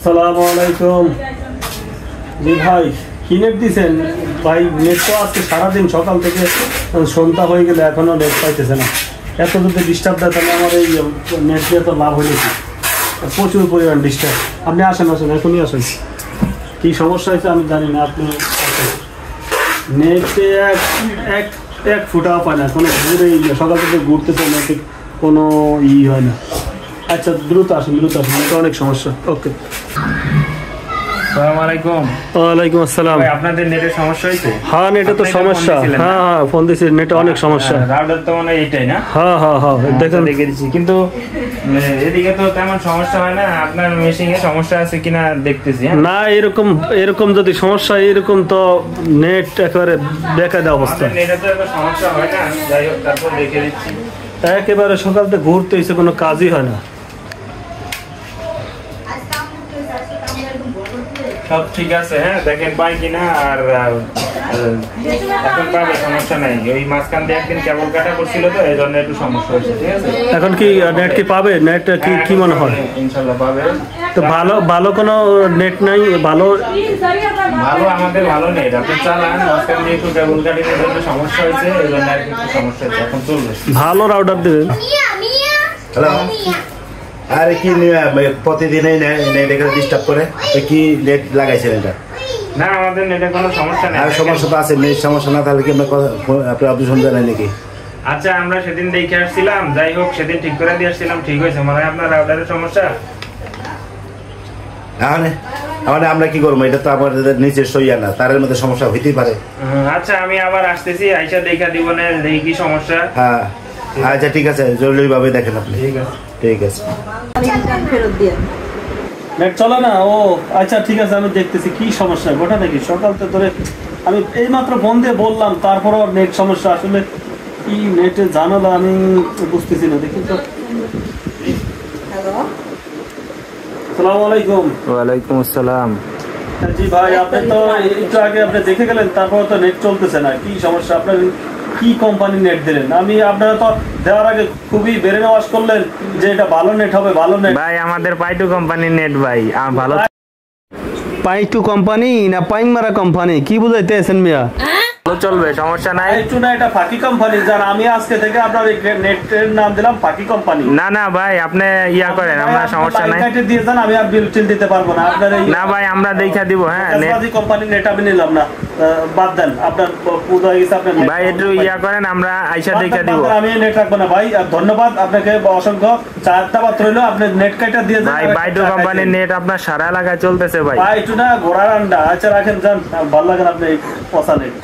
আসসালামু আলাইকুম। জি ভাই, কি নেট দিছেন ভাই? নেট তো আজকে সারাদিন সকাল থেকে সন্ধ্যা হয়ে গেলে এখনো নেট পাইতেছে না। এত যদি ডিস্টার্ব দেয় তাহলে আমার এই নেট দিয়ে তো লাভ হয়ে গেছে, প্রচুর পরিমাণ ডিস্টার্ব। আপনি আসেন এখনই আসেন। কী সমস্যা হয়েছে আমি জানি না, আপনি নেটে এক ফুটাও পায় না, কোনো ঘুরে সকাল থেকে ঘুরতেছে নেটে কোনো হয় না। আচ্ছা দ্রুত আসুন এটা অনেক সমস্যা। ওকে, আসসালামু আলাইকুম। ওয়ালাইকুম আসসালাম। ভাই আপনাদের নেটের সমস্যা হয়েছে? হ্যাঁ নেটে তো সমস্যা। হ্যাঁ ফোন দিয়েছি, নেটে অনেক সমস্যা। রাউটার তো মানে এইটাই না? হ্যাঁ দেখেন দেখে দিচ্ছি, কিন্তু এদিকে তো তেমন সমস্যা হয় না। আপনার মেশিনে সমস্যা আছে কিনা দেখতেছি। না এরকম যদি সমস্যা এরকম তো নেট একেবারে বেকার অবস্থা। নেটে তো এত সমস্যা হয় না, যাই হোক তারপর দেখে দিচ্ছি। একেবারে সকাল থেকে ঘুরতে এসে কোনো কাজই হয় না। সব ঠিক আছে, হ্যাঁ দেখেন পাই কিনা। আর এখন পাবে, সমস্যা নাই। ওই মাঝখান দিয়ে একদিন কেবল কাটা করছিল তো এই জন্য একটু সমস্যা হয়েছে। ঠিক আছে, এখন কি নেট কি পাবে? নেট কি মনে হয়? ইনশাল্লাহ পাবে। তো ভালো কোনো নেট নাই? ভালো আমাদের ভালো নেট। আপনি চালান, মাঝখান দিয়ে একটু কেবল কাটিংয়ের জন্য সমস্যা হয়েছে, এই জন্য আর একটু সমস্যা হয়েছে। এখন চলবে। ভালো রাউটার দেবেন। হ্যালো, আরে কি প্রতিদিনই নেট এখানে ডিস্টার্ব করে? কি নেট লাগাইছেন এটা? না আমাদের নেটে কোনো সমস্যা নেই। আর সমস্যা তো আছে, নেট সমস্যা না থাকলে কি আপনি অপারেশন জানেন নাকি? আচ্ছা আমরা সেদিন দেখে আসছিলাম, যাই হোক সেদিন ঠিক করে দিয়ে আসছিলাম, ঠিক হয়েছে। মানে আপনার রাউটারের সমস্যা। মানে আমরা কি করবো? এটা তো আমাদের নিচের সইয়া না, তারের মধ্যে সমস্যা হইতেই পারে। আচ্ছা আমি আবার আসতেছি, আইসা দেখা দিব না দেখি কি সমস্যা। হ্যাঁ আচ্ছা ঠিক আছে, জরুরি ভাবে দেখেন আপনি। ঠিক আছে নেট চলে না? ও আচ্ছা ঠিক আছে, আমি দেখতেছি কি সমস্যা। গোটা নাকি সকাল থেকে ধরে আমি এইমাত্র ফোন দিয়ে বললাম, তারপরও নেট সমস্যা। আসলে কি নেটে জানালা আমি বুঝতেছি না। দেখি তো। আসসালামু আলাইকুম। ওয়ালাইকুম আসসালাম। জি ভাই, আপনি তো একটু আগে আপনি দেখে গেলেন, তারপর তো নেট চলতেছে না। কি সমস্যা? আপনার কি কোম্পানি নেট দিলেন? আমি আপনারা তো দেওয়ার আগে খুবই ব্রেন ওয়াশ করলেন যে এটা ভালো নেট হবে, ভালো নেট। ভাই আমাদের পাইটু কোম্পানির নেট ভাই, ভালো। পাইটু কোম্পানি না পাইংমারা কোম্পানি? কি বুঝাইতেছেন মিয়া? ভালো চলবে, সমস্যা নাই। পাইটু না, এটা ফাঁকি কোম্পানি। যার আমি আজকে থেকে আপনার এই নেটের নাম দিলাম ফাঁকি কোম্পানি। না ভাই আপনি ইয়া করেন, আমরা সমস্যা নাই। কেটে দিয়ে যান, আমি আর বিল টিল দিতে পারবো না। আপনার এই না ভাই আমরা দেখা দিব। হ্যাঁ নেট কোম্পানি নেট আমি নিলাম না, বাদ দেন। আপনার পুরো হয়ে গেছে। আপনার ভাই একটু ইয়া করেন, আমরা আইসা দেখা দিব। আমি নেট রাখবো না ভাই। আর ধন্যবাদ আপনাকে অসংখ্য। চারটা বাত রইলো, আপনি নেট কাটা দিয়ে যান। ভাই পাইটু কোম্পানির নেট আপনার সারা এলাকায় চলতেছে ভাই। পাইটু না, ঘোড়ার আন্ডা। আচ্ছা রাখেন, যান। ভালো লাগেন আপনি এই পচা নেট।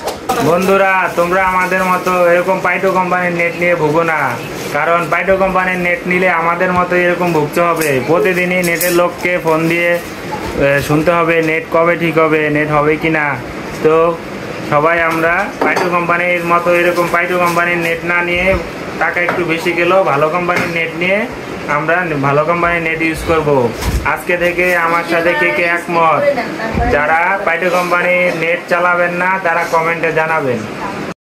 বন্ধুরা তোমরা আমাদের মতো এরকম পাইটো কোম্পানির নেট নিয়ে ভুগো না, কারণ পাইটো কোম্পানির নেট নিলে আমাদের মতো এরকম ভুগতে হবে। প্রতিদিনই নেটের লোককে ফোন দিয়ে শুনতে হবে নেট কবে ঠিক হবে, নেট হবে কিনা। তো সবাই আমরা পাইটো কোম্পানির মতো এরকম পাইটো কোম্পানির নেট না নিয়ে, টাকা একটু বেশি গেলেও ভালো কোম্পানির নেট নিয়ে আমরা ভালো কোম্পানির নেট ইউজ করব। আজকে থেকে আমার সাথে কে একমত? যারা পাইটো কোম্পানির নেট চালাবেন না তারা কমেন্টে জানাবেন।